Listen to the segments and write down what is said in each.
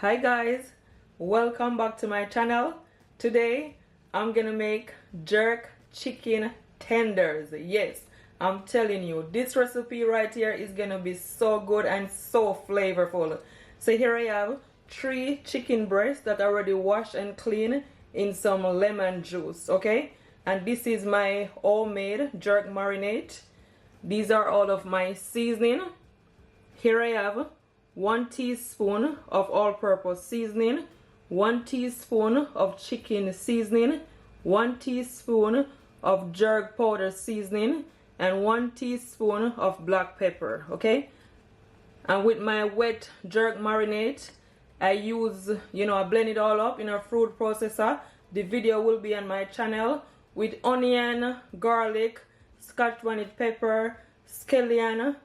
Hi guys, welcome back to my channel. Today I'm gonna make jerk chicken tenders. Yes, I'm telling you, this recipe right here is gonna be so good and so flavorful. So here I have 3 chicken breasts that are already washed and cleaned in some lemon juice, okay? And this is my homemade jerk marinade. These are all of my seasoning. Here I have 1 teaspoon of all-purpose seasoning, 1 teaspoon of chicken seasoning, 1 teaspoon of jerk powder seasoning, and 1 teaspoon of black pepper, okay? And with my wet jerk marinade, I use, I blend it all up in a food processor. The video will be on my channel with onion, garlic, scotch bonnet pepper, scallion,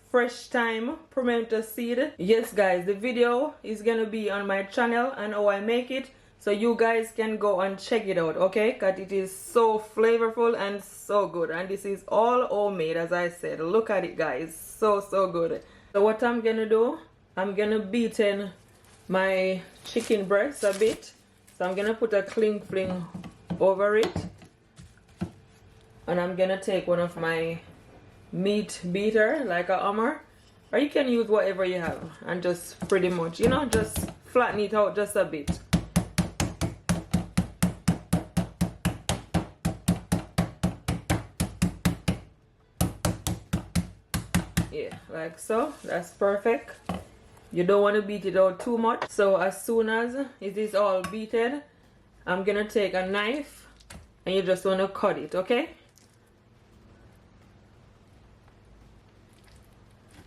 fresh thyme, pimento seed. Yes guys, the video is gonna be on my channel and how I make it, so you guys can go and check it out, okay? Because it is so flavorful and so good, and this is all homemade, as I said. Look at it guys, so good. So what I'm gonna do, I'm gonna beat in my chicken breast a bit. So I'm gonna put a cling fling over it, and I'm gonna take one of my meat beater like a hammer, or you can use whatever you have and just pretty much, just flatten it out just a bit. Yeah, like so. That's perfect. You don't want to beat it out too much. So as soon as it is all beaten, I'm gonna take a knife and you just want to cut it, okay?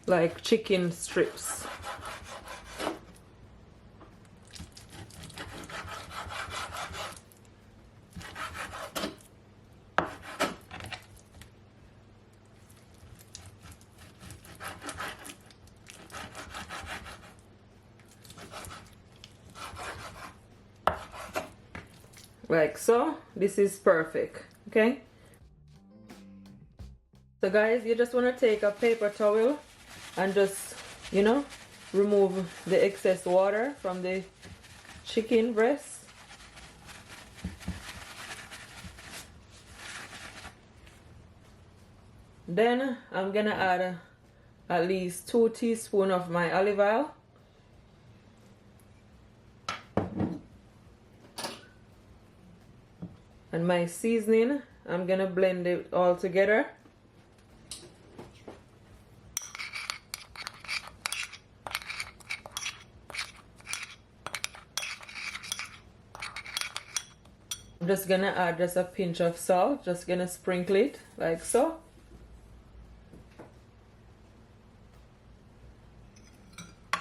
Like chicken strips. Like so. This is perfect, okay? So guys, you just want to take a paper towel and just, remove the excess water from the chicken breast. Then I'm gonna add at least 2 teaspoons of my olive oil. And my seasoning, I'm gonna blend it all together. I'm just gonna add just a pinch of salt, just gonna sprinkle it like so.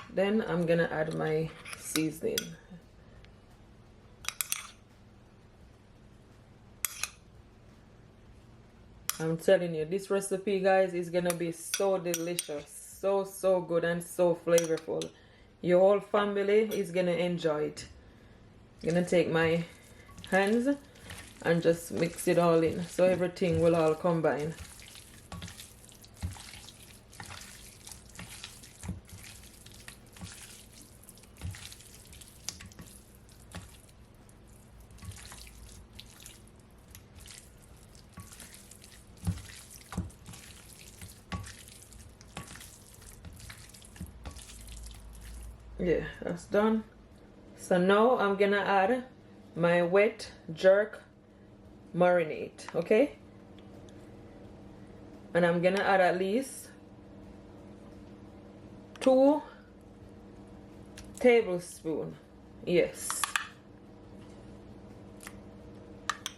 Then I'm gonna add my seasoning. I'm telling you, this recipe guys is gonna be so delicious, so good and so flavorful. Your whole family is gonna enjoy it. I'm gonna take my hands and just mix it all in so everything will all combine. Yeah, that's done. So now I'm gonna add my wet jerk marinade, okay? And I'm gonna add at least 2 tablespoons. Yes.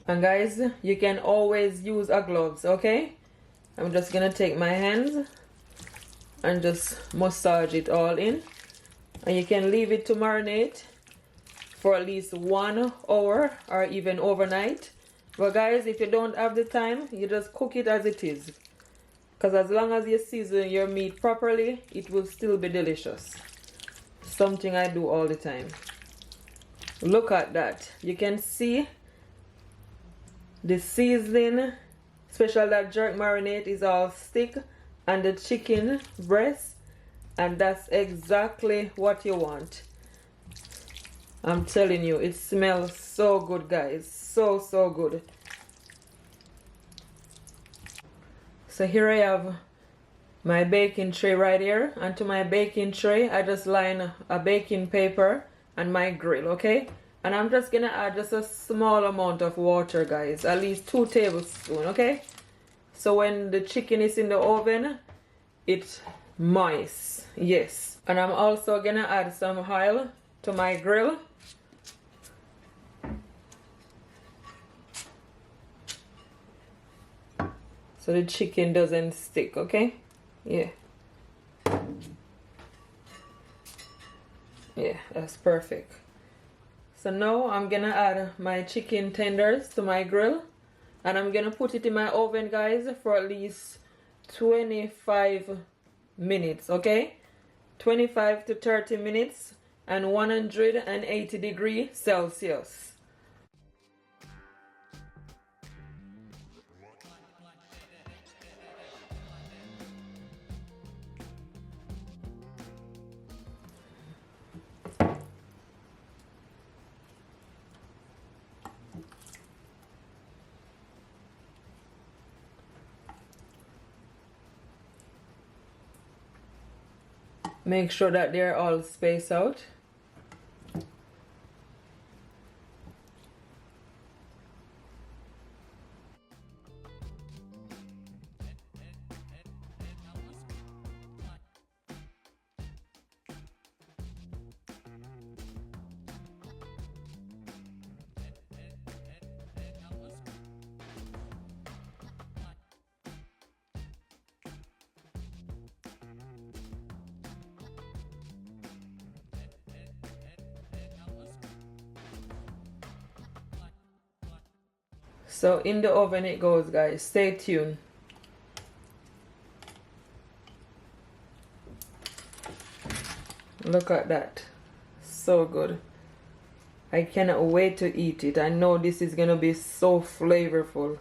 And guys, you can always use a gloves, okay? I'm just gonna take my hands and just massage it all in. And you can leave it to marinate for at least 1 hour or even overnight. But guys, if you don't have the time, you just cook it as it is, because as long as you season your meat properly, it will still be delicious. Something I do all the time. Look at that. You can see the seasoning, especially that jerk marinade, is all stick and the chicken breast, and that's exactly what you want. I'm telling you, it smells so good, guys. So good. So here I have my baking tray right here, and to my baking tray I just line a baking paper and my grill, okay? And I'm just gonna add just a small amount of water, guys, at least 2 tablespoons, okay? So when the chicken is in the oven, it's moist, yes. And I'm also gonna add some oil to my grill. So the chicken doesn't stick, okay? Yeah, that's perfect. So now I'm gonna add my chicken tenders to my grill, and I'm gonna put it in my oven, guys, for at least 25 minutes, okay? 25 to 30 minutes and 180 degrees Celsius. Make sure that they're all spaced out. So in the oven it goes, guys. Stay tuned. Look at that. So good. I cannot wait to eat it. I know this is gonna be so flavorful.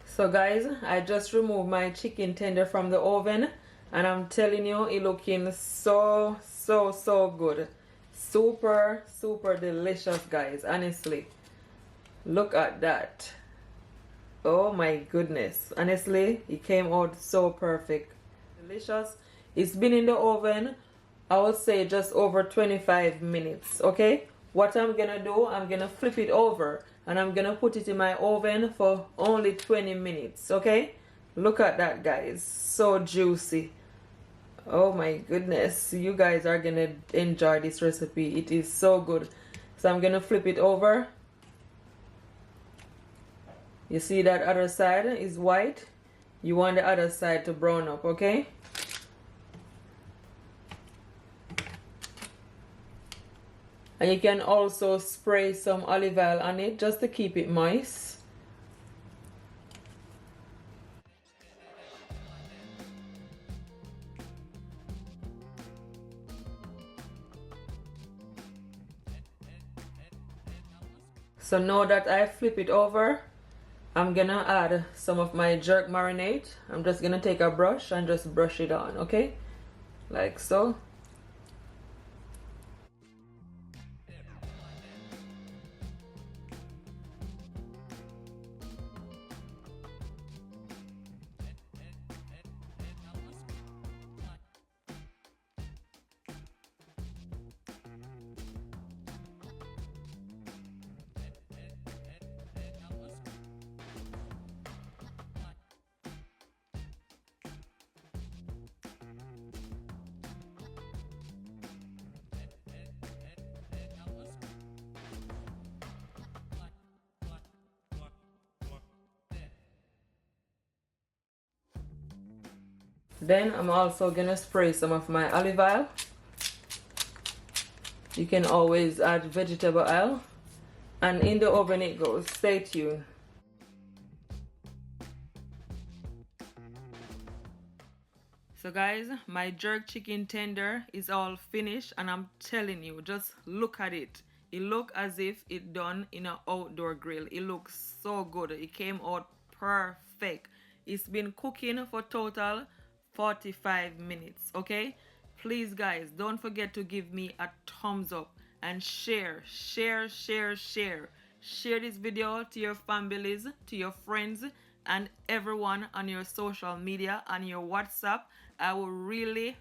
So guys, I just removed my chicken tender from the oven, and I'm telling you, it looking so good. Super delicious, guys. Honestly, look at that. Oh my goodness. Honestly, it came out so perfect. Delicious. It's been in the oven, I would say, just over 25 minutes, okay? What I'm gonna do, I'm gonna flip it over and I'm gonna put it in my oven for only 20 minutes, okay? Look at that, guys. So juicy. Oh my goodness. You guys are gonna enjoy this recipe. It is so good. So I'm gonna flip it over. You see that other side is white? You want the other side to brown up, okay? And you can also spray some olive oil on it just to keep it moist. So now that I flip it over, I'm gonna add some of my jerk marinade. I'm just gonna take a brush and just brush it on, okay? Like so. Then I'm also gonna spray some of my olive oil. You can always add vegetable oil. And in the oven it goes. Stay tuned. So guys, my jerk chicken tender is all finished, and I'm telling you, just look at it. It look as if it done in an outdoor grill. It looks so good. It came out perfect. It's been cooking for total 45 minutes. Okay, please guys, don't forget to give me a thumbs up and share this video to your families, to your friends, and everyone on your social media, on your WhatsApp. I will really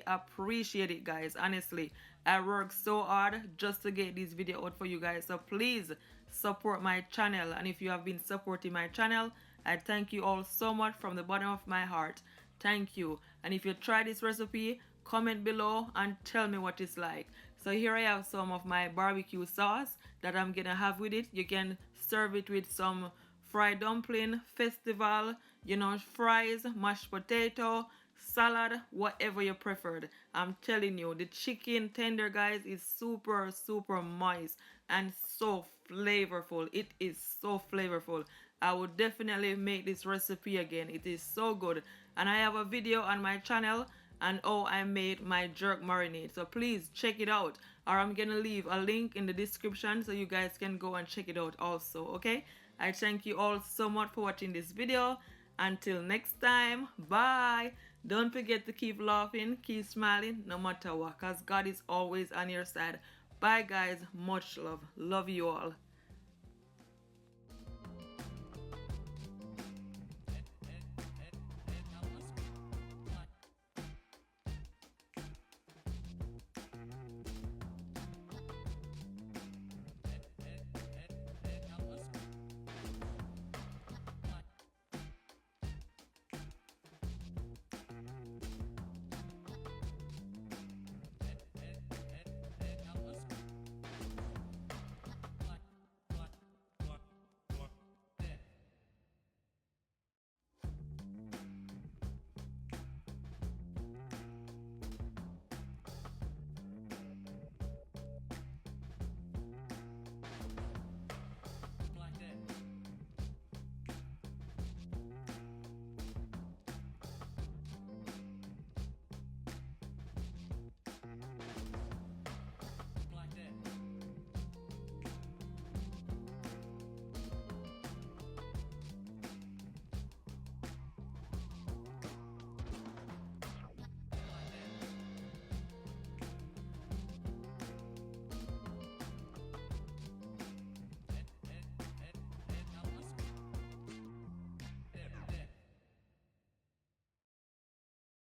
appreciate it, guys. Honestly, I work so hard just to get this video out for you guys, so please support my channel. And if you have been supporting my channel, I thank you all so much from the bottom of my heart. Thank you. And if you try this recipe, comment below and tell me what it's like. So here I have some of my barbecue sauce that I'm gonna have with it. You can serve it with some fried dumpling, festival, you know, fries, mashed potato, salad, whatever you preferred. I'm telling you, the chicken tender, guys, is super moist and so flavorful. It is so flavorful. I would definitely make this recipe again. It is so good. And I have a video on my channel and how I made my jerk marinade, so please check it out, or I'm gonna leave a link in the description so you guys can go and check it out also. Okay, I thank you all so much for watching this video. Until next time, bye. Don't forget to keep laughing, keep smiling, no matter what, because God is always on your side. Bye guys, much love you all.